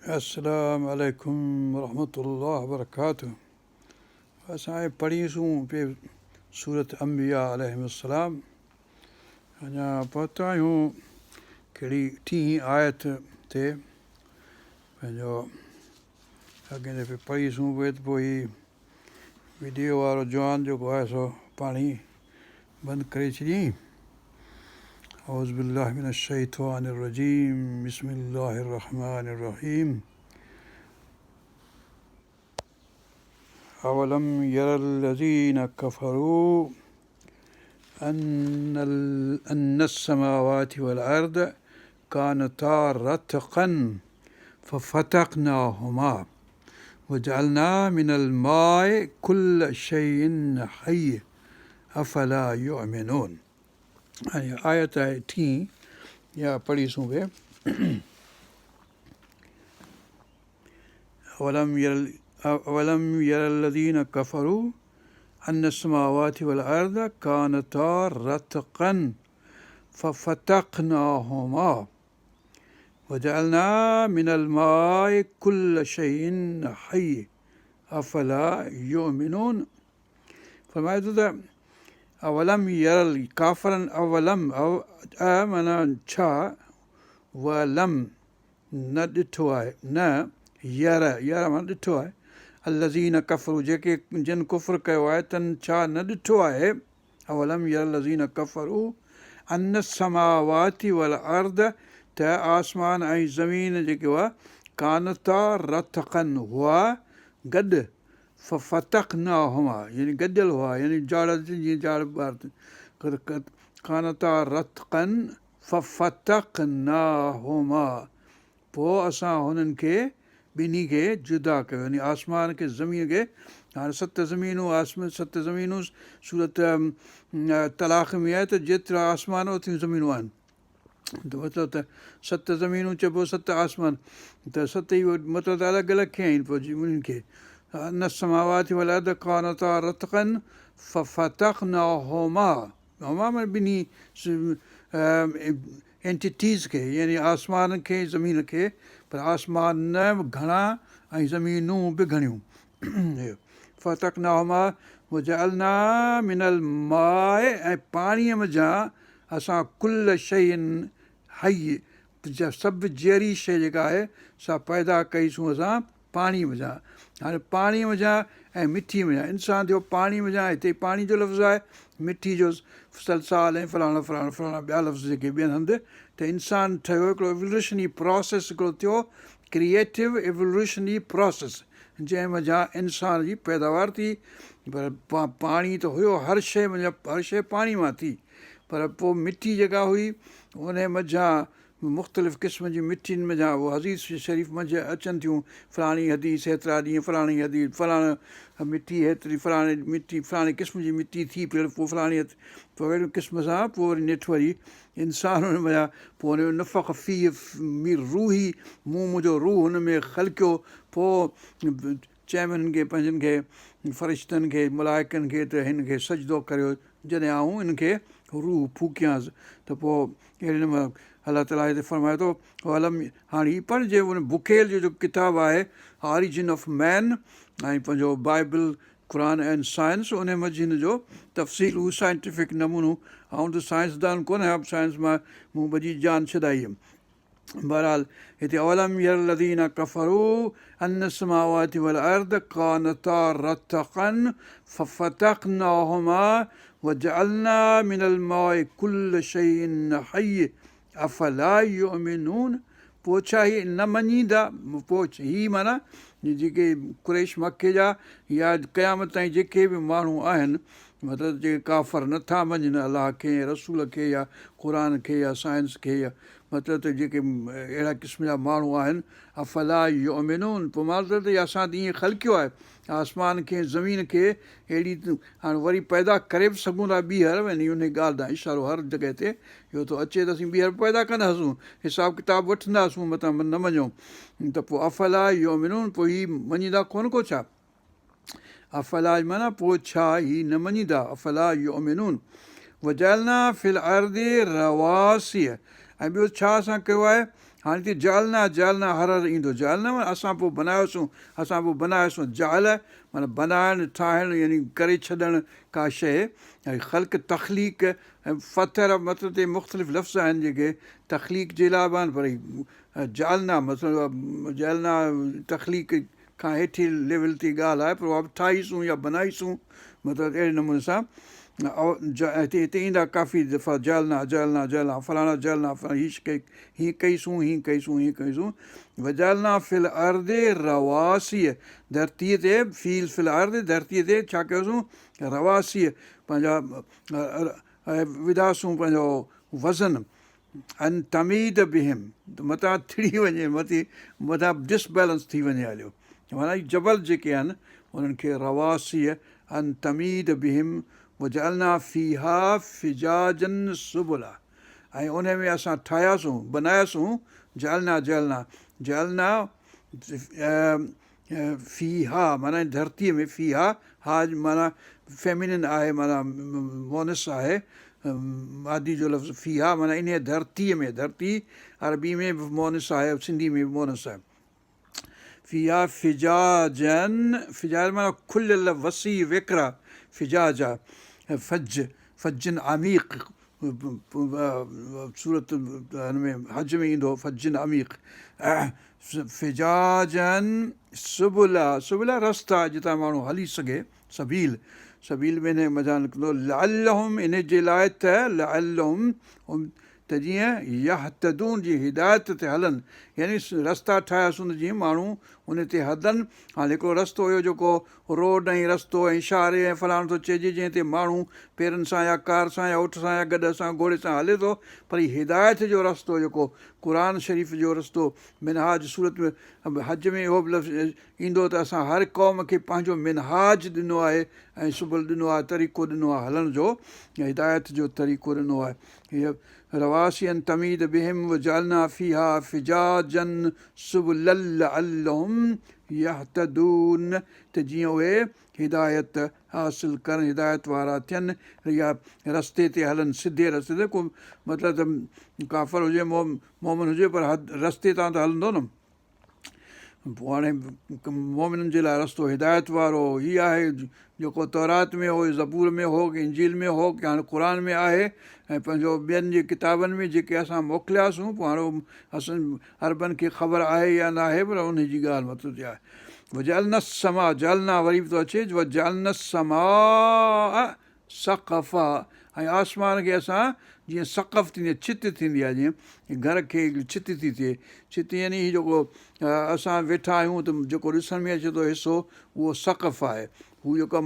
अस्सलाम वालेकुम रहमतुल्लाहि व बरकातुहू। असां पढ़ीसूं पिए सूरत अंबिया अलैहिस्सलाम। अञा पहुता आहियूं कहिड़ी टीं आयत ते। पंहिंजो अॻे दफ़े पढ़ीसूं पिए त पोइ ही वीडियो वारो जवान जेको आहे सो पाणी बंदि करे छॾियईं। औज़ु बिल्लाहि मिनश शैतानिर रजीम, बिस्मिल्लाहिर रहमानिर रहीम। अवलम यरल्लज़ीन कफ़रू अन्नस्समावाति वल अर्द कानता रत्क़न फ़फ़तक़नाहुमा वजअलना मिनल माइ कुल्ल शैइन हय्य अफ़ला युमिनून। आयत आहे टीं, या पढ़ीसूं पिए। अवलम यरल्लज़ीन कफ़रू अन्नस्समावाति वल अर्द कानता रत्क़न फ़फ़तक़नाहुमा वजअलना मिनल माइ कुल्ल शैइन हय्य अफ़ला युमिनून। फरमाए थो त अवलम यरल काफ़रनि अवलम माना छा, वलम न ॾिठो आहे, न यर माना ॾिठो आहे, अल्लज़ीन कफ़रू जेके जिन कुफ़्र कयो आहे तन छा न ॾिठो आहे। अवलम यरल्लज़ीन कफ़रू अन्नस्समावाति वल अर्द त आसमान ऐं ज़मीन जेके हुआ कानता रत्क़न हुआ गॾु, फ़फ़तक़नाहुमा यानी गॾियल हुआ, यानी जाड़ जीअं जाड़ ॿार कानता रत्क़न फ़फ़तक़नाहुमा, पोइ असां हुननि खे ॿिन्ही खे जुदा कयो, यानी आसमान खे ज़मीन खे। हाणे सत ज़मीनूं सूरत तलाक़ में आहे त जेतिरा आसमान ओतिरियूं ज़मीनूं आहिनि, त मतिलबु त सत ज़मीनूं चइबो सत आसमान, त सत ई मतिलबु त अलॻि अलॻि कया आहिनि पोइ उन्हनि खे। अन्नस्समावाति वल अर्द कानता रत्क़न फ़फ़तक़नाहुमा, माना ॿिन्ही एंटिटीज़ खे, यानी आसमान खे ज़मीन खे, पर आसमान न घणा ऐं ज़मीनूं बि घणियूं। फ़फ़तक़नाहुमा वजअलना मिनल माइ, ऐं पाणीअ मञा असां कुल्ल शैइन हय्य, सभु जहिड़ी शइ जेका आहे सा पैदा कईसूं असां पाणी मञा। हाणे पाणीअ मञा ऐं मिठी मञा, इंसानु थियो पाणी मञा, हिते पाणी जो लफ़्ज़ु आहे, मिठी जो सलसाल ऐं फलाणा फलाणा फलाणा ॿिया लफ़्ज़ जेके ॿियनि हंधि, त इंसानु ठहियो हिकिड़ो एवोल्यूशनरी प्रोसेस हिकिड़ो थियो, क्रिएटिव एवोल्यूशनरी प्रोसेस, जंहिं मञा इंसान जी पैदावार थी। पर पाणी त हुयो हर शइ मञा, हर शइ पाणी मां थी, पर पोइ मिठी जेका हुई उन मझां मुख़्तलिफ़ क़िस्म जी मिठियुनि मञा उहो हदीस शरीफ़ मंझि अचनि थियूं, फलाणी हदीस हेतिरा ॾींहं फलाणी हदीस फलाणा मिठी हेतिरी फलाणे मिठी फलाणे क़िस्म जी मिटी थी पियो, पोइ फलाणी पोइ अहिड़े क़िस्म सां पोइ वरी नेठि वरी इंसानु हुन मञा पोइ हुनजो नफ़क़ फ़ी रूही, मूं मुंहिंजो रूह हुन में ख़लकियो, पोइ चयमि हिननि खे पंहिंजनि खे फ़रिश्तनि खे मलाइकनि खे त हिन खे सजदो करियो जॾहिं आऊं हिन खे रूह फूकियांसि, त पोइ अहिड़े नमूने अलाह ताला हिते फ़रमाए थो अलम। हाणे हीअ पढ़जे उन बुखेल जो जेको किताबु आहे ऑरिजिन ऑफ मैन ऐं पंहिंजो बाइबल क़ुरान एंड साइंस, उन मंझि हिन जो तफ़सील हू साइंटिफिक नमूनो। ऐं त साइंसदान कोन आहियां, साइंस मां मूं भॼी जान छॾाई हुयमि। बहरहाल हिते अवलम यरल्लज़ीन कफ़रू अन्नस्समावाति वल अर्द कानता रत्क़न फ़फ़तक़नाहुमा वजअलना मिनल माइ कुल्ल शैइन हय्य अफ़ला युमिनून। पोइ छा ही न मञींदा, पोइ ही माना जेके कुरैश मके जा या क़यामत ताईं जेके बि माण्हू आहिनि, मतिलबु जेके काफ़र नथा मञनि अलाह खे या रसूल खे या क़ुर खे या साइंस खे, या मतिलबु त जेके अहिड़ा क़िस्म जा माण्हू आहिनि, अफ़ला युमिनून, पोइ मतिलबु त असां त ईअं ख़लकियो आहे आसमान खे ज़मीन खे, अहिड़ी हाणे वरी पैदा करे बि सघूं था ॿीहर, वञी उन ॻाल्हि ॾांहुं इशारो हर जॻह ते इहो थो अचे त असीं ॿीहर पैदा कंदासीं, हिसाबु किताबु वठंदासीं, मतिलबु न मञूं त पोइ अफ़ला युमिनून, पोइ हीअ मञींदा कोन को छा, अफ़ला माना पोइ छा ही न मञींदा, अफ़ला युमिनून। वजअलना फिल अर्दि रवासिय, ऐं ॿियो छा असां कयो आहे, हाणे थी जालना जालना हर हर ईंदो जालना माना असां पोइ बनायोसीं जाल माना बनाइणु ठाहिणु यानी करे छॾणु का शइ ऐं ख़ल्क़ तख़लीक़ ऐं पथर मतिलबु ते मुख़्तलिफ़ लफ़्ज़ आहिनि जेके तख़लीक़ जे लाइ बि आहिनि पर जालना मतिलबु जालना तख़लीक़ खां हेठि लेवल ते ॻाल्हि आहे पर उहा बि ठाहीसूं या बनाईसूं मतिलबु अहिड़े नमूने सां हिते ईंदा काफ़ी दफ़ा जालना जालना जालना फलाणा जालना हीअं कईसूं वजालना फिल अर्दे रवासीअ धरतीअ ते फिल अर्द धरतीअ ते छा कयोसीं रवासीअ पंहिंजा विधासूं पंहिंजो वज़न अन तमीद बिहिम मथां थिड़ी वञे मथां डिसबैलेंस थी वञे हलियो माना जबल जेके आहिनि उन्हनि खे रवासीअ अन तमीद बिहिम वजालना फीहा फिजाजन सुबुला ऐं उन में असां ठाहियासीं बनायासीं जालना जालना जालना फीहा माना धरतीअ में फीहा हा माना फेमिनिन आहे माना मोनस आहे मादी जो लफ़्ज़ फीहा माना इन धरतीअ में धरती अरबी में बि मोनस आहे सिंधी में बि मोनस आहे फीहा फिजाजन फिजाज माना खुलियल वसी विकिरा फिजाज आहे फजन अमीक़ सूरत हिन में हज में ईंदो फजन अमीक़ फिजाजन सुबुला रस्ता जितां माण्हू हली सघे सबील में हिन मज़ा निकिरंदो लअल्लहुम इन जे लाइ त जीअं यहतदून जी हिदायत ते हलनि यानी रस्ता ठाहियासीं जीअं माण्हू उन ते हलनि हाणे हिकिड़ो रस्तो हुयो जेको रोड ऐं रस्तो ऐं इशारे ऐं फलाणो थो चइजे जंहिं ते माण्हू पेरनि सां या कार सां या उठ सां या गॾ सां घोड़े सां हले थो पर हीउ हिदायत जो रस्तो जेको क़ुर शरीफ़ जो रस्तो मिनहाज सूरत में हज में इहो बि लफ़्ज़ ईंदो त असां हर क़ौम खे पंहिंजो मिनहाज ॾिनो आहे ऐं सुबुल ॾिनो आहे तरीक़ो ॾिनो आहे हलण जो हिदायत जो तरीक़ो ॾिनो आहे हीअ रवासियन तमीद बिहिम वजालना फीहा फिजाजन सुबुलल्लअल्लहुम यहतदून त जीअं उहे हिदायत हासिलु कनि हिदायत वारा थियनि या रस्ते ते हलनि सिधे रस्ते ते को मतिलबु त काफ़र हुजे मोमिन हुजे पर रस्ते तां त हलंदो न पोइ हाणे मोमिननि जे लाइ रस्तो हिदायत वारो हीअ आहे जेको तौरात में हो ज़बूर में हो की इंजील में हो की हाणे क़ुर में आहे ऐं पंहिंजो ॿियनि जे किताबनि में जेके असां मोकिलियासीं पोइ हाणे असां अरबनि खे ख़बर आहे या न आहे पर उन जी ॻाल्हि मतिलबु आहे वजालना समा जालना वरी बि थो अचे वजालना समा सक़फ़ा ऐं आसमान खे असां जीअं सक़फ़ थींदी आहे छित थींदी आहे जीअं घर खे छित थी थिए छित यानी हीउ जेको असां वेठा आहियूं त जेको ॾिसण में अचे थो हिसो उहो सक़फ़ आहे हू जेको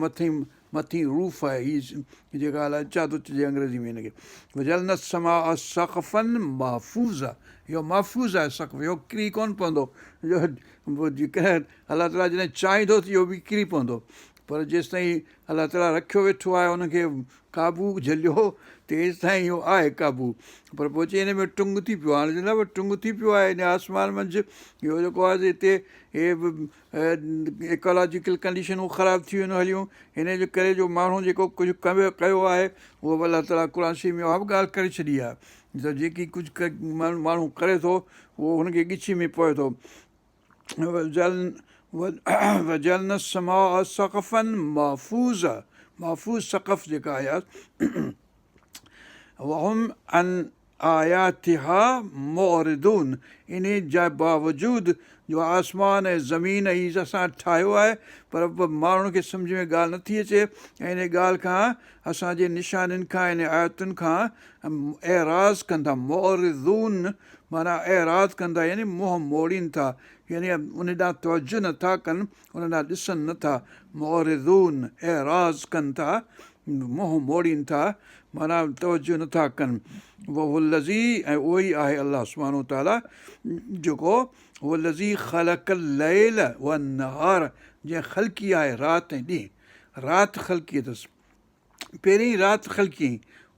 मथीं रूफ़ आहे हीअ जेका ॻाल्हि छा थो चइजे अंग्रेज़ी में हिनखे वजालना समा सक़फ़न महफ़ूज़ आहे इहो महफ़ूज़ आहे सक़फ़ इहो किरी कोन पवंदो जेकॾहिं अलाह ताला जॾहिं चाहींदो त इहो बि किरी पवंदो पर जेसिताईं अलाह ताला रखियो वेठो आहे हुनखे क़ाबू झलियो तेसि ताईं इहो आहे क़ाबू पर पोइ चई हिन में टुंग थी पियो आहे हाणे चवंदा भई टुंग थी पियो आहे हिन आसमान मंझि इहो जेको आहे हिते हे बि इकोलॉजिकल कंडीशनूं ख़राबु थी वञूं हलियूं हिन जे करे जो माण्हू जेको कुझु कयो आहे उहो बि अलाह ताला क़ुर शरीफ़ में उहा बि ॻाल्हि करे छॾी आहे त जेकी कुझु माण्हू करे थो उहो हुनखे ॻिची में पए थो वजलन समा सक़फ़न महफ़ूज़ सक़फ़ जेका आहे वहुम अन आयातिहा मुअरिदून इन जे बावजूदि जो आसमान ऐं ज़मीन हीअ असां ठाहियो आहे पर माण्हुनि खे सम्झ में ॻाल्हि नथी अचे ऐं इन ॻाल्हि खां असांजे निशानियुनि खां इन आयतुनि खां एराज़ कंदा मुअरिदून माना एराज़ कंदा यानी मुंहुं मोड़ीनि था यानी उन ॾांहुं तवजो नथा कनि उन ॾांहुं ॾिसनि नथा मुअरिदून एराज़ कनि था मुंहुं मोड़ीनि था माना तवजो नथा कनि उहो लज़ी ऐं उहो ई आहे अलाह सुब्हानो ताला जेको उहो लज़ी ख़लक़ल लैल व नहार जंहिं ख़लकी आहे राति ऐं ॾींहुं राति ख़लकी अथसि पहिरीं राति ख़लकी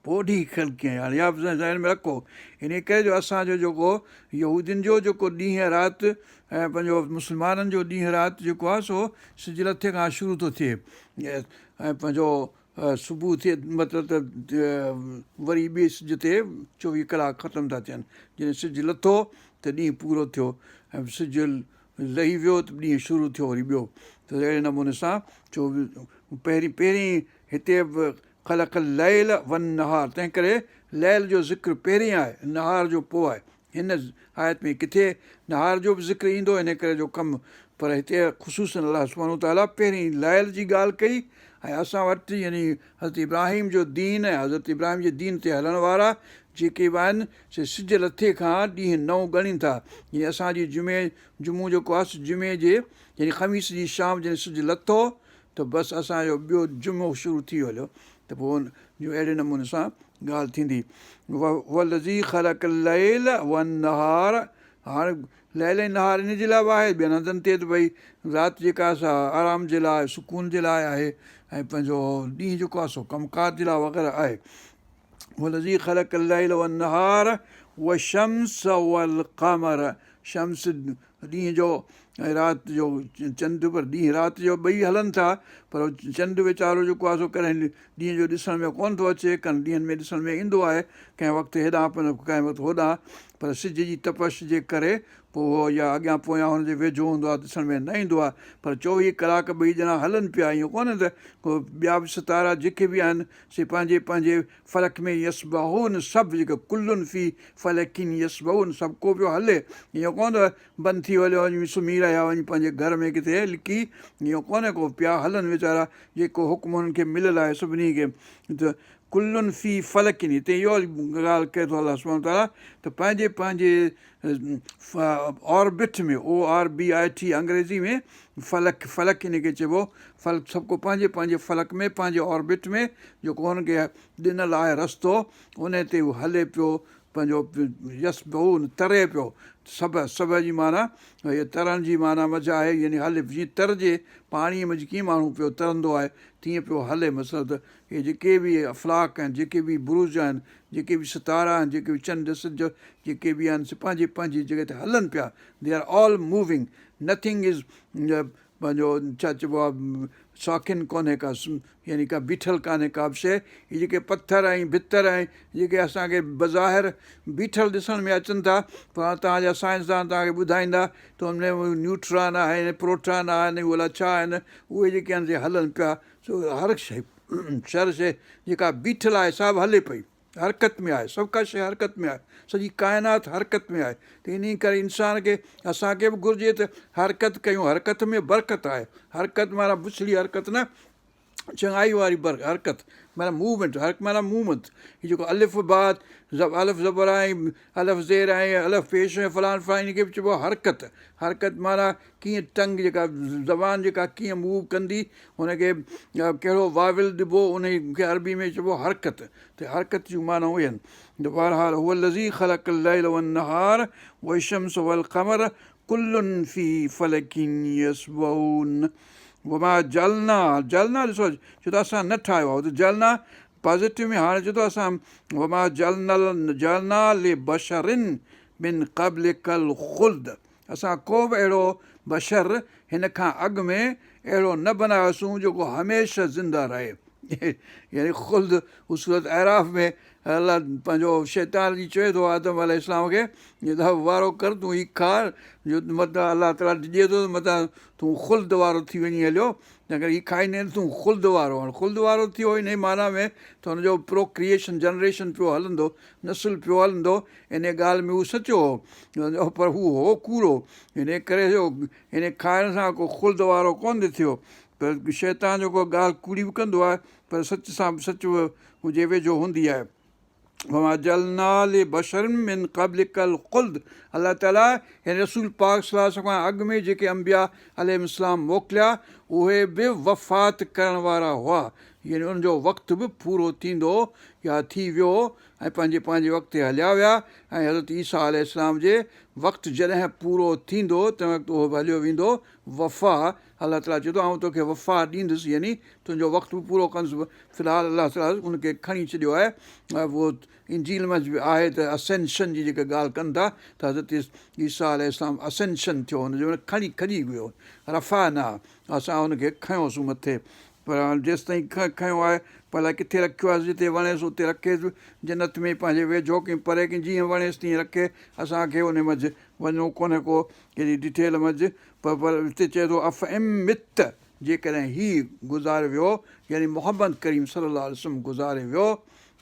पोइ ॾींहुं ख़लकी हाणे या ज़हन में रखो इन करे जो असांजो जेको यहूदियुनि जो जेको ॾींहुं राति ऐं पंहिंजो मुस्लमाननि जो ॾींहुं राति जेको आहे सो सिज लथे खां शुरू थो थिए ऐं पंहिंजो सुबुह थिए मतिलबु त वरी ॿिए सिज ते 24 कलाक ख़तमु था थियनि जॾहिं सिज लथो त त ॾींहुं पूरो थियो ऐं सिजु लही वियो त ॾींहुं शुरू थियो वरी ॿियो। त अहिड़े नमूने सां पहिरीं हिते बि ख़लक़ लैल वन नहार, तंहिं करे लैल जो ज़िक्र पहिरीं आहे, नहार जो पोइ आहे। हिन आयत में किथे नहार जो बि ज़िक्र ईंदो हिन करे जो कमु, पर हिते ख़ुशूसन अलाह सुब्हानो ताला पहिरीं लैल जी ॻाल्हि कई ऐं असां वटि यानी हज़रत इब्राहिम जो दीन ऐं हज़रत इब्राहिम जे दीन ते हलण वारा जेके बि आहिनि से सिज लथे खां ॾींहुं नओं ॻणनि था। यानी असांजी जुमो जेको आहे जुमे जे यानी ख़मीस जी शाम जॾहिं सिजु लथो त बसि असांजो ॿियो जुमो शुरू थी हलियो, त पोइ अहिड़े नमूने सां ॻाल्हि थींदी। वलज़ी ख़लक़ लैल वन नहार, हाणे लैल ऐं नहार इन जे लाइ बि आहे ॿियनि हंधनि ते त भई राति जेका सा आराम जे लाइ सुकून जे लाइ आहे ऐं पंहिंजो ॾींहुं जेको आहे सो कमकार जे लाइ वग़ैरह आहे। वलज़ी ख़लक़ लैल वन नहार वशम्स वल क़मर, शम्स ॾींहं जो ऐं राति जो चंड, पर ॾींहुं राति जो ॿई हलनि था, पर चंडु वीचारो जेको आहे सो कॾहिं ॾींहं जो ॾिसण में कोन थो अचे, कनि ॾींहंनि में ॾिसण में ईंदो आहे, कंहिं वक़्तु हेॾां कंहिं वक़्तु होॾां, पर सिज जी तपश जे करे पोइ उहो या अॻियां पोयां हुनजे वेझो हूंदो आहे ॾिसण में न ईंदो आहे। पर 24 कलाक ॿई ॼणा हलनि पिया, ईअं कोन्हे त को ॿिया बि सितारा जेके बि आहिनि से पंहिंजे पंहिंजे फ़लक में यसबहून, सभु जेके कुल्लुनि फ़ी फ़लकिन यसबहून, सभु को पियो हले, ईअं कोन बंदि थी हलियो वञी सुम्ही रहिया वञी पंहिंजे घर में किथे लिकी, ईअं कोन्हे को पिया हलनि वीचारा, जेको हुकुम हुननि खे मिलियलु आहे सभिनी खे। त कुल्लुनि फ़ी फ़लकिन, हिते इहो ॻाल्हि करे थो अलाह सुब्हानो ताला त पंहिंजे पंहिंजे ऑर्बिट में, ORBIT अंग्रेज़ी में फ़लक इन खे चइबो, फ़लक सभु को पंहिंजे पंहिंजे फ़लक में पंहिंजे ऑर्बिट में जेको हुनखे ॾिनल आहे रस्तो उन ते उहो हले पियो पंहिंजो यसबहून, तरे पियो। सभ जी माना इहा तरण जी माना मज़ा आहे, यानी हले जीअं तरिजे पाणीअ में कीअं माण्हू पियो तरंदो आहे तीअं पियो हले। मतिलबु त इहे जेके बि अफ़लाक आहिनि, जेके बि बुरुज आहिनि, जेके बि सितारा आहिनि, जेके बि चंड सिज जेके बि आहिनि से पंहिंजे पंहिंजी जॻह ते हलनि पिया। They are all moving, nothing is पंहिंजो छा चइबो आहे शौक़ीन कोन्हे का, यानी का बीठल कान्हे का बि शइ। हीअ जेके पथर ऐं भितर ऐं जेके असांखे बज़ाहिर बीठल ॾिसण में अचनि था, पर तव्हांजा साइंसदान तव्हांखे ॿुधाईंदा त हुनमें न्यूट्रॉन आहिनि, प्रोटॉन आहिनि, उहे छा आहिनि, उहे जेके आहिनि से हलनि पिया। सो हर शइ हर शइ जेका बीठल आहे सा बि हले पई, हरकत में आहे, सभु का शइ हरकत में आहे, सॼी काइनात हरकत में आहे। त इन करे इंसान खे असांखे बि घुरिजे त हरकत कयूं, हरकत में बरक़त आहे। हरकत माना बुछड़ी हरकत न, चङाई वारी हरकत माना मूवमेंट, हर माना मूवमेंट। हीअ जेको अलिफ़ बाद अलफ़ ज़बर ऐं अलफ़ ज़ेर ऐं अलफ़ पेश ऐं फलाण फलाण इन खे बि चइबो आहे हरकत। हरकत माना कीअं टंग जेका ज़बान जेका कीअं मूव कंदी, हुनखे कहिड़ो वाविल ॾिबो, उनखे अरबी में चइबो आहे हरकत। त हरकत जूं माना उहे आहिनि। त बहरहाल हुअ लज़ी ख़लक़ लैल वन नहार वशम्स वल क़मर कुल्लुन फ़ी फ़लकिन यसबहून वमा जलना, जलना ॾिसो छो त असां न ठाहियो आहे, त जलना पॉज़िटिव में हाणे चए थो असां वमा जलना ले बशरिन मिन क़ब्लिकल ख़ुल्द, असां को बि अहिड़ो बशर हिन खां अॻु में अहिड़ो न बनायोसीं जेको हमेशह ज़िंदा रहे। यानी ख़ुल्द सूरत एराफ़ में अलाह पंहिंजो शैतान जी चए थो आदम अलैहिस्सलाम खे वारो कर, तूं हीउ खार जो मथां अलाह ताला ॾिजे थो मथां तूं ख़ुल्द वारो थी वञी हलियो, तंहिं करे हीउ खाईंदे तूं ख़ुल्द वारो, हाणे ख़ुल्द वारो थियो इन माना में त हुनजो प्रोक्रिएशन जनरेशन पियो हलंदो, नसुल पियो हलंदो। इन ॻाल्हि में हू सचो हो, पर हू हो कूड़ो, इन करे इन खाइण सां को ख़ुल्द वारो कोन थियो। पर शैतान जेको ॻाल्हि कूड़ी बि कंदो आहे, पर सच सां बि सच हुजे वेझो हूंदी आहे। जलना ले बशरन मिन क़ब्लिकल ख़ुल्द, अलाह ताला हिन रसूल पाक सल्लल्लाहु अलैहि वसल्लम खां अॻु में जेके अंबिया अलैहिस्सलाम मोकिलिया उहे बि वफ़ात करण वारा हुआ, यानी उनजो वक़्तु बि पूरो थींदो या थी वियो ऐं पंहिंजे पंहिंजे वक़्त ते हलिया विया। ऐं हज़रत ईसा अलैहिस्सलाम जे वक़्तु जॾहिं पूरो थींदो तंहिं वक़्तु उहो हलियो वेंदो वफ़ा। अलाह ताला चए थो आउं तोखे वफ़ा ॾींदुसि, यानी तुंहिंजो वक़्तु बि पूरो कंदुसि। फ़िलहालु अलाह ताला उनखे खणी छॾियो आहे। उहो इंजील में बि आहे त असेंशन जी जेका ॻाल्हि कनि था त हज़रत ईसा अलैहिस्सलाम असेंशन थियो, हुनजो खणी वियो, रफ़ा न, असां हुनखे खयोंसीं मथे। पर हाणे जेसि ताईं खयो आहे भला किथे रखियो आहे, जिते वणेसि उते रखेसि, जन्नत में पंहिंजे वेझो कंहिं परे कंहिं जीअं वणेसि तीअं रखे, असांखे उन मंझि वञिणो कोन्हे को कहिड़ी डिटेल मंझि। पर हिते चए थो अफ़ मित, जेकॾहिं हीउ गुज़ारे वियो यानी मोहम्मद करीम सल्लल्लाहु अलैहि वसल्लम गुज़ारे वियो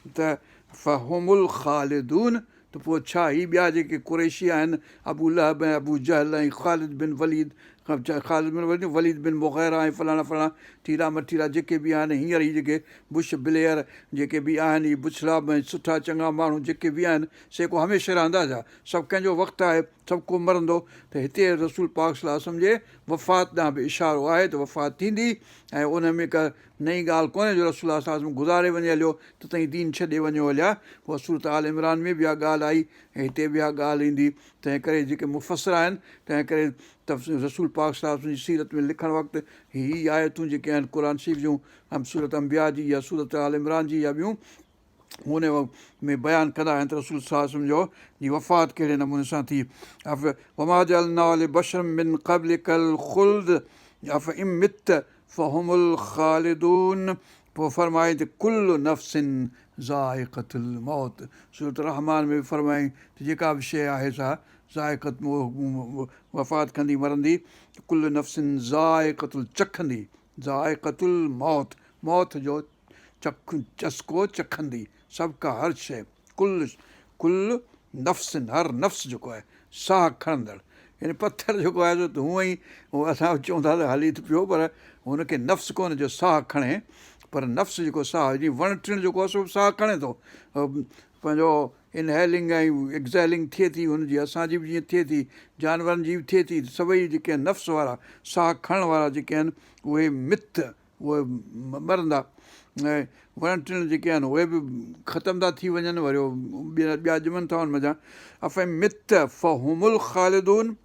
त फ़हुमुल ख़ालिदून, त पोइ छा ही ॿिया जेके कुरैशी आहिनि, अबू लहब ऐं अबू जहल ऐं ख़ालिद बिन वलीद, ख़ालिद बिन वलीद, वलीद बिन मुग़ीरा ऐं फलाणा फलाणा ठीरा मठीरा जेके बि आहिनि, हींअर ही जेके बुश ब्लेयर जेके बि आहिनि, हीअ बुछड़ा ऐं सुठा चङा माण्हू जेके बि आहिनि, से को हमेशह रहंदा छा? सभु कंहिंजो वक़्तु आहे, सभु को मरंदो। त हिते रसूल पाक सल्लल्लाहु अलैहि वसल्लम जे वफ़ात ॾांहुं बि इशारो आहे त वफ़ात थींदी, ऐं उन में का नई ॻाल्हि कोन्हे जो रसूल सल्लल्लाहु अलैहि वसल्लम गुज़ारे वञे हलियो त तईं दीन छॾे वञो हलिया। पोइ सूरत आल इमरान में बि इहा ॻाल्हि आई ऐं हिते बि इहा ॻाल्हि ईंदी। तंहिं करे जेके मुफ़सर आहिनि, तंहिं करे रसूल पाक सल्लल्लाहु अलैहि वसल्लम जी सीरत में लिखणु वक़्तु हीअ आयतूं जेके आहिनि क़ुर शरीफ़ जूं, सूरत अंबिया जी या सूरत आल इमरान जी या ॿियूं, हुन में बयानु कंदा आहिनि त रसूल सल्लल्लाहु अलैहि वसल्लम जो जी वफ़ात कहिड़े नमूने सां थी। वमा जअलना लिबशरिन मिन क़ब्लिकल ख़ुल्द अफ़ इन मित फ़हुमुल ख़ालिदून। पोइ फरमाई त कुल्लु नफ़्सिन ज़ाइक़तुल मौत। सूरत रहमान में बि फरमाई त जेका बि शइ आहे सा ज़ाइक़त वफ़ात कंदी मरंदी, कुल्लु नफ़्सिन ज़ाइक़तुल चखंदी, ज़ाइक़तुल मौत, मौत जो चस्को चखंदी, सभु का हर शइ, कुल नफ़्सिन, हर नफ़्स जेको आहे साह खणंदड़, यानी पथर जेको आहे त हूअं ई असां चऊं था त हली त पियो, पर हुनखे नफ़्स कोन्हे जो साह खणे, पर नफ़्स जेको साह, जीअं वण टिण जेको आहे सो साह खणे थो, पंहिंजो इनहेलिंग ऐं एक्ज़ेलिंग थिए थी हुनजी, असांजी बि जीअं थिए थी, जानवरनि जी बि थिए थी, सभई जेके आहिनि नफ़्स वारा, साह खणण वारा जेके आहिनि, उहे मिथ, उहे मरंदा, ऐं वण टिण जेके आहिनि उहे बि ख़तमु था थी वञनि, वरी ॿिया ॼमनि था हुन मज़ा। अफ़ मित फ़हुमुल ख़ालिदून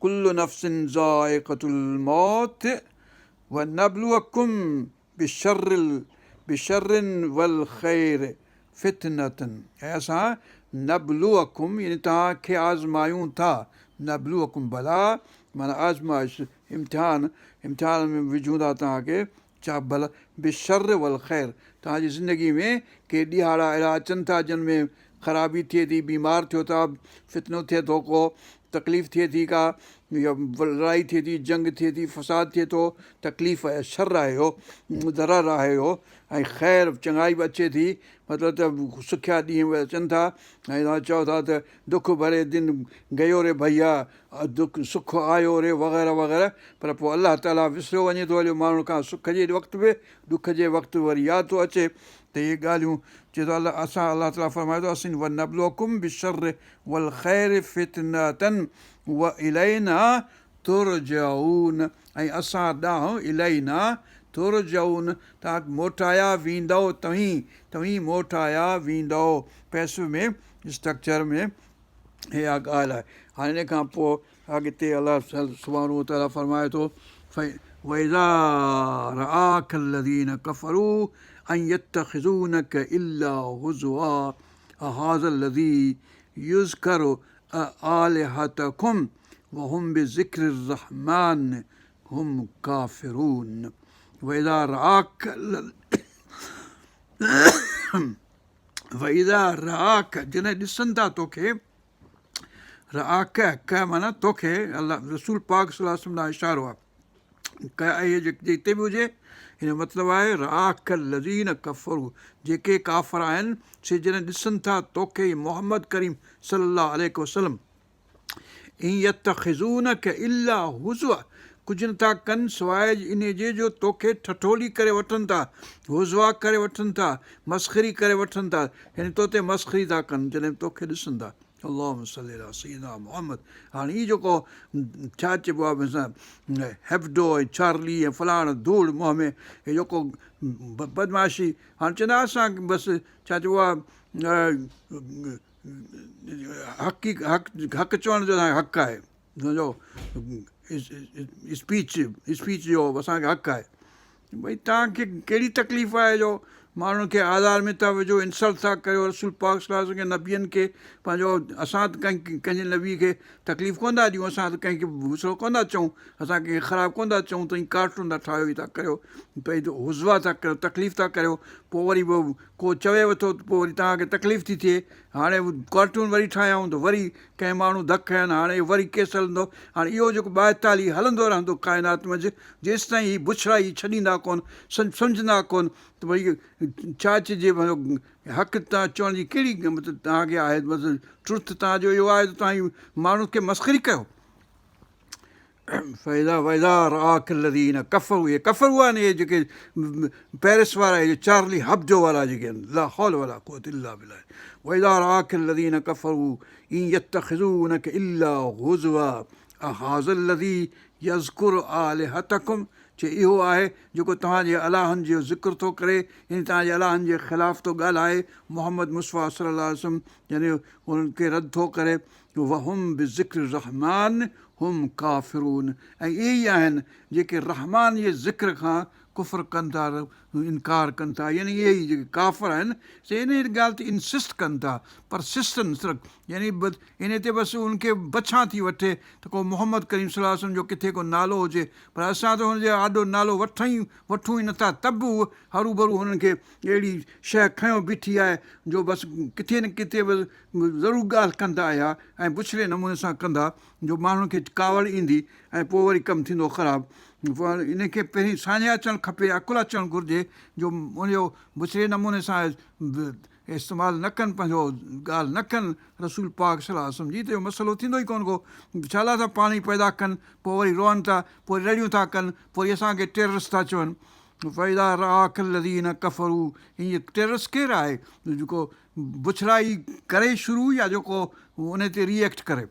कुल्लु नफ़्सिन ज़ाइक़तुल मौत व नबलुवकुम बिशर्रिन वल ख़ैर फितनतन। ऐं असां नबलुवकुम यानी तव्हांखे आज़मायूं था, नबलुवकुम भला माना आज़माइश, इम्तिहान, इम्तिहान में विझूं था तव्हांखे, छा भला बिशर वल ख़ैर, तव्हांजी ज़िंदगी में के ॾिहाड़ा अहिड़ा अचनि था जिन में ख़राबी थिए थी, बीमार थियो था, फितनो थिए थो, को तकलीफ़ थिए थी, का या लड़ाई थिए थी, जंग थिए थी, फ़साद थिए थो, तकलीफ़ आहे, शर आहे हो, दरर आहे हो, ऐं ख़ैर चङाई बि अचे थी, मतिलबु त सुखिया ॾींहं बि अचनि था, ऐं तव्हां चओ था त दुख भरे दिन गयो रे भैया, सुख आयो रे वग़ैरह वग़ैरह, पर पोइ अलाह ताला विसरियो वञे थो हलियो माण्हू खां, सुख जे वक़्तु बि ॾुख जे वक़्तु वरी यादि थो अचे। त इहे ॻाल्हियूं चए थो असां अलाह ताला फरमाए थो असीं व नबलुवकुम बिशर वल ख़ैर फितनतन व इलैना तुरजऊन, ऐं असां ॾांहुं इलैना तुरजऊन, तव्हां मोटाया वेंदव, तव्हीं मोटाया वेंदव। पैसिव में स्ट्रक्चर में इहा ॻाल्हि आहे। हाणे हिन खां पोइ अॻिते अलाह सुब्हानहू व तआला फरमाए थो वइज़ा रआक الذين كفروا أن يتخذونك إلا هزوا أهذا الذي يذكر آلهتكم وهم بذكر الرحمن هم كافرون। وإذا رآك वइज़ा रआक, जॾहिं ॾिसनि था तोखे, रआक क माना तोखे, अलाह रसूल पाक सल्लल्लाहु अलैहि वसल्लम ॾांहुं इशारो आहे, क इहे जिते बि हुजे, हिन जो मतिलबु आहे रआक लज़ीन कफ़रू, जेके काफ़िर आहिनि से जॾहिं ॾिसनि था तोखे मोहम्मद करीम सल्लल्लाहु अलैहि वसल्लम, इन यत्तख़िज़ूनक इल्ला हुज़वा, कुझु नथा कनि सवाइ इन जे जो तोखे ठठोली करे वठनि था, हुज़वा करे वठनि था, मस्ख़री करे वठनि था, यानी तो ते मस्ख़री था कनि जॾहिं तोखे ॾिसनि था। अल्लाहुम्मा सल्ली अला सय्यिदना मुहम्मद। हाणे हीअ जेको छा चइबो आहे, हेब्डो ऐं चार्ली ऐं फलाण धूड़ मुंहं में, हे जेको बदमाशी, हाणे चवंदा असां बसि छा चइबो आहे हक़ चवण जो असांखे हक़ु आहे, सम्झो स्पीच जो असांखे हक़ु आहे। भई तव्हांखे कहिड़ी तकलीफ़ आहे जो माण्हुनि खे आज़ार में था विझो, इंसल्ट था करियो रसूल पाक सल्लल्लाहु अलैहि वसल्लम खे, नबियनि खे पंहिंजो। असां त कंहिंजे नबी खे तकलीफ़ कोन था ॾियूं, असां त कंहिंखे भूसड़ो कोन था चऊं, असां कंहिंखे ख़राबु कोन था चऊं, त हीअ कार्टून था ठाहियो, ई था करियो, भई हुज़वा था करियो, तकलीफ़ था करियो, पोइ वरी को चवेव थो त पोइ वरी तव्हांखे तकलीफ़ थी थिए। हाणे कार्टून वरी ठाहियाऊं त वरी कंहिं माण्हू धकु हयनि, हाणे वरी केस हलंदो। हाणे इहो जेको 42 हलंदो रहंदो काइनात मंझि, जेसि ताईं हीअ बुछड़ा ई छॾींदा कोन, सम्झंदा कोन त भई छा चइजे, हक़ु तव्हां चवण जी कहिड़ी मतिलबु तव्हांखे आहे, मतिलबु ट्रुथ तव्हांजो इहो आहे त तव्हां माण्हू खे मस्ख़री कयो। कफ़र, उहे कफ़र हुआ आहिनि, इहे जेके पेरिस वारा, इहे चार्ली हब्डो वारा जेके आहिनि, ला हौल वला कुव्वत इल्ला बिल्लाह। वइज़ा रआक الذين كفروا إن يتخذونك إلا هزوا أهذا الذي يذكر آلهتكم। इहो आहे जेको तव्हांजे अलाहनि जो ज़िक्र थो करे, यानी तव्हांजे अलाहनि जे ख़िलाफ़ु थो ॻाल्हाए, मोहम्मद मुस्तफ़ा सल्लल्लाहु अलैहि वसल्लम, यानी उन्हनि खे रद्द थो करे। वहुम बिज़िक्र रहमान हुम काफ़िरून, ऐं इहे ई आहिनि जेके रहमान जे ज़िक्र खां कुफ़र कनि था, इनकार कनि था, यानी इहे ई जेके काफ़िर आहिनि से इन ॻाल्हि ते इंसिस्ट कनि था, परसिस्टेंस, यानी इन ते बसि उनखे बछा थी वठे त को मोहम्मद करीम सल्लल्लाहु अलैहि वसल्लम जो किथे को नालो हुजे, पर असां त हुनजो आॾो नालो वठूं ई नथा, त बि उहो हरू भरू हुननि खे अहिड़ी शइ खयों बीठी आहे जो बसि किथे न किथे बसि ज़रूरु ॻाल्हि कंदा आया, ऐं बुछड़े नमूने सां कंदा, जो माण्हुनि खे कावड़ ईंदी ऐं पोइ वरी कमु थींदो ख़राबु। इनखे पहिरीं साञे अचणु खपे, अकुलु अचणु घुरिजे, जो उनजो बुछड़े नमूने सां इस्तेमालु न कनि, पंहिंजो ॻाल्हि न कनि रसूल पाक सल्लल्लाहु अलैहि वसल्लम जी, त इहो मसइलो थींदो ई कोन को। छा लाइ था पाणी पैदा कनि, पोइ वरी रोअनि था, पोइ रड़ियूं था कनि, पोइ वरी असांखे टेररिस्ट था चवनि। फ़इज़ा रआक الذين كفروا, हीअ टेररिस्ट केरु आहे, जेको बुछड़ाई करे शुरू या जेको उन ते रिएक्ट करे।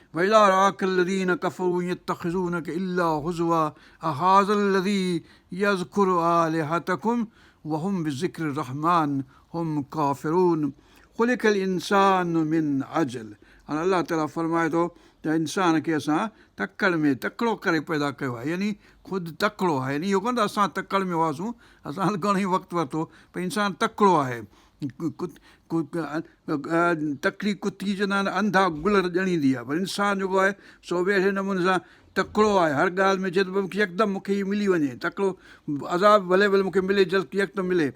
وَإِذَا رَآكَ الَّذِينَ كَفَرُوا يَتَّخِذُونَكَ إِلَّا هُزُوًا أَهَذَا الَّذِي يَذْكُرُ آلِهَتَكُمْ وَهُمْ بِذِكْرِ الرَّحْمَنِ هُمْ كَافِرُونَ خُلِقَ الْإِنسَانُ مِنْ عَجَلٍ। हाणे अलाह ताला फरमाए थो त इंसान खे असां तकड़ में तकिड़ो करे पैदा कयो आहे, यानी ख़ुदि तकिड़ो आहे, यानी इहो कोन त असां तकड़ में हुआसीं, असां घणो ई वक़्तु वरितो, पर इंसानु तकिड़ो आहे। तकड़ी कुती चवंदा आहिनि अंधा गुल ॼणींदी आहे, पर इंसानु जेको आहे सो बि अहिड़े नमूने सां तकिड़ो आहे, हर ॻाल्हि में चए थो मूंखे यकदमि मूंखे इहो मिली वञे, तकिड़ो अज़ाब भले भले मूंखे मिले, जल्द यकदमि मिले।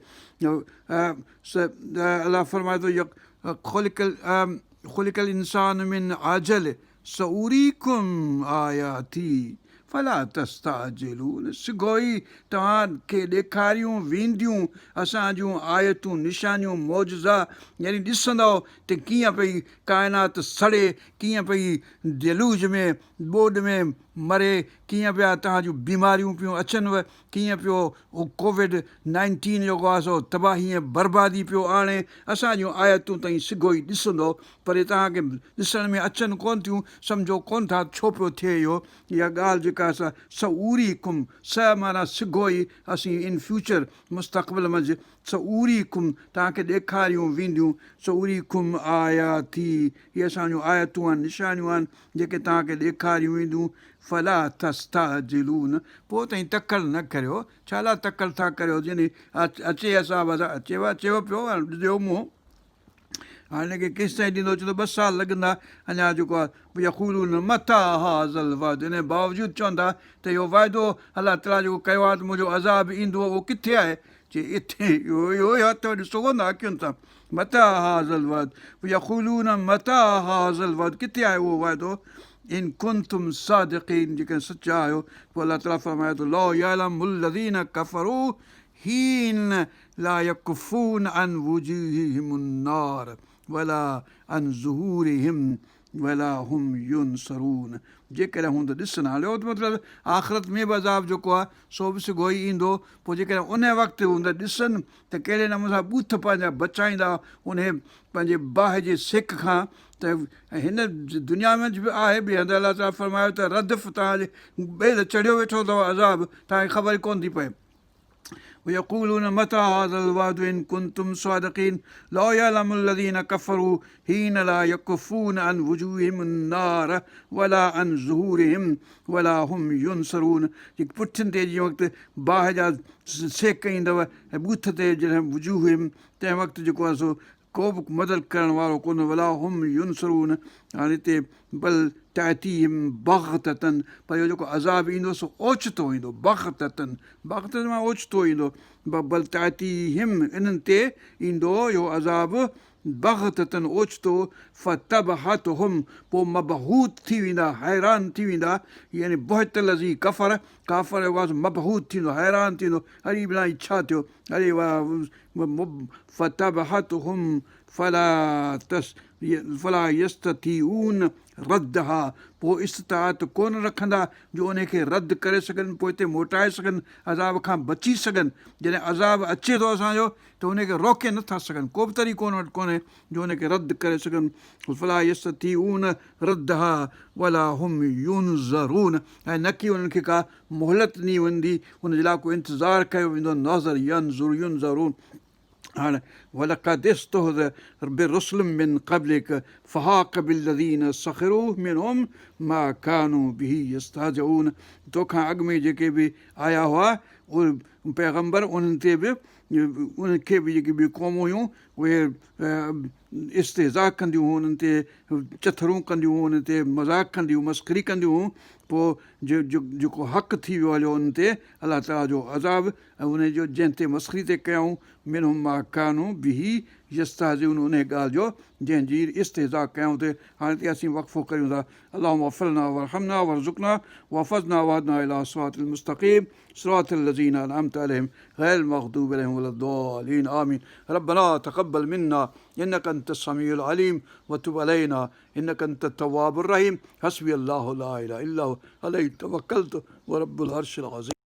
अलाह फरमाए थो ख़ुलिक़ल इंसान मिन आजल सऊरीकुम आयाती फला तस्ताजिलून। सिगो ई तव्हांखे ॾेखारियूं वेंदियूं असां जूं आयतूं, निशानियूं, मौजज़ा, यानी ॾिसंदव त कीअं पई काइनात सड़े, कीअं पई जलूज में ॿोॾि में मरे, कीअं पिया तव्हां जूं बीमारियूं पियूं अचनिव, कीअं पियो कोविड-19 जेको आहे सो तबाही ऐं बर्बादी पियो आणे, असां जूं आयतूं ताईं सिगो ई ॾिसंदो, पर तव्हांखे ॾिसण में अचनि कोन थियूं, सम्झो कोन था छो पियो थिए इहो। इहा ॻाल्हि जेका असां सऊरी कुम, माना सिगो ई असीं इन फ्यूचर मुस्तक़बिल मंझि सऊरी कुम तव्हांखे ॾेखारियूं वेंदियूं, सऊरी कुम आयाती, इहे असांजूं आयतूं आहिनि, निशानियूं आहिनि जेके तव्हांखे ॾेखारियूं वेंदियूं। फला तस्ताजिलून, पोइ ताईं तकड़ न करियो, छा लाइ तकड़ था करियो, जॾहिं अचे असां चएव पियो ॾियो मुंहुं, हाणे हिनखे केसि ताईं ॾींदो, चवंदो 2 साल लॻंदा अञा जेको आहे यक़ूलून मता हाज़ल वाइद, हिन बावजूदि चवंदा त इहो वाइदो अलाह ताला जेको कयो आहे त मुंहिंजो अज़ाब ईंदो, उहो किथे आहे, चए इथे, इहो ई हथु ॾिसो कोन था अखियुनि सां, मता हाज़ल वाइद यक़ूलून मता हाज़ल वाइद, किथे आहे उहो वाइदो, इन कुंतुम सादिक़ीन, जेकॾहिं सचा आहियो। पोइ अलाह ताला फरमाए थो लौ यअलमुल लज़ीन कफ़रू हीन ला यकुफ़ून अन वुजूहिहिमुन नार वला अन ज़ुहूरिहिम वला हुम युनसरून। जेकॾहिं हूंदो ॾिसनि, हाणे इहो त मतिलबु आख़िरत में बि अज़ाब जेको आहे सो बि सिगो ई ईंदो, पोइ जेकॾहिं उन वक़्तु हूंदा ॾिसनि त कहिड़े नमूने सां ॿूथ पंहिंजा बचाईंदा उन पंहिंजे बाहि जे सेक खां, त हिन दुनिया में बि आहे, ॿिए हंधि अलाह ताला फरमायो त रदफ़ तव्हांजे ॿिए चढ़ियो वेठो अथव अज़ाब, तव्हांखे ख़बर ई कोन थी पए। ويقولون متى هذا الوعد إن كنتم صادقين لو يعلم الذين كفروا حين لا يكفون عن وجوههم النار ولا عن ظهورهم ولا هم ينصرون पुठियुनि ते जंहिं वक़्तु बाहि जा सेक ईंदव ऐं बूथ ते जॾहिं वजूह तंहिं वक़्तु जेको आहे सो को बि मदद करण वारो कोन वला हुम युनसरून हाणे हिते बल टाइती हिम बाग़तन पर इहो जेको अज़ाब ईंदो सो ओचितो ईंदो बाग़तन बाग़तन मां ओचितो ईंदो बल टाइती हिम इन्हनि ते ईंदो इहो अज़ाब बाग़तन ओचितो फ़तबहत हुम पोइ मबहूत थी वेंदा हैरान थी वेंदा यानी बहुत लज़ी काफ़र मबहूत थींदो हैरान थींदो अरे भला छा थियो अरे वाह फ़तबहत हुम फला यस्ततीऊन रद्दहा पोइ इस्ताअत कोन रखंदा जो उनखे रद्द करे सघनि पोइ हिते मोटाए सघनि अज़ाब खां बची सघनि जॾहिं अज़ाब अचे थो असांजो त उनखे रोके नथा सघनि को बि तरीक़ो उन वटि कोन्हे जो उनखे रद्द करे सघनि फला यस्ततीऊन रद्दहा वला हुम युनज़रून ऐं न की उन्हनि खे का मोहलत ॾिनी वेंदी उनजे लाइ को इंतज़ारु कयो वेंदो नज़र युनज़रून हाणे वलक़द इस्तहज़िअ बिरुसुलिम मिन क़ब्लिक फ़हाक़ बिल्लज़ीन सख़िरू मिनहुम मा कानू बिही यस्तहज़िऊन तोखां अॻु में जेके बि आया हुआ उहे पैगम्बर उन्हनि खे बि जेके ॿियूं क़ौमूं हुयूं उहे इस्तेज़ा कंदियूं हुयूं उन्हनि ते चथरूं कंदियूं हुयूं उन्हनि ते मज़ाक़ कंदियूं मस्ख़री कंदियूं हुयूं पोइ जेको हक़ु थी वियो हलियो उन ते अलाह ताला जो अज़ाब ऐं उनजो जंहिं ते मस्ख़री ते कयऊं मिनहुम मा कानू बिही यस्तहज़िऊन उन ॻाल्हि जो जंहिंजी इस्तेज़ा कयऊं ते हाणे ते असीं वक़फ़ो कयूं था अल्लाहुम्मा अग़फ़िरना वरहमना वरज़ुक़ना वहफ़ज़ना वहदना इला सिरातिल मुस्तक़ीम सिरातिल लज़ीना अनअमत अलैहिम ग़ैरिल मग़दूबि अलैहिम वलद्दालीन आमीन रब्बना तक़ब्बल मिन्ना इन्नका अंतस समीउल अलीम वतुब अलैना इन्नका अंतत तव्वाबुर रहीम हस्बी अल्लाहु ला इलाहा इल्ला हु अलैहि तवक्कलतु व रब्बुल अर्शिल अज़ीम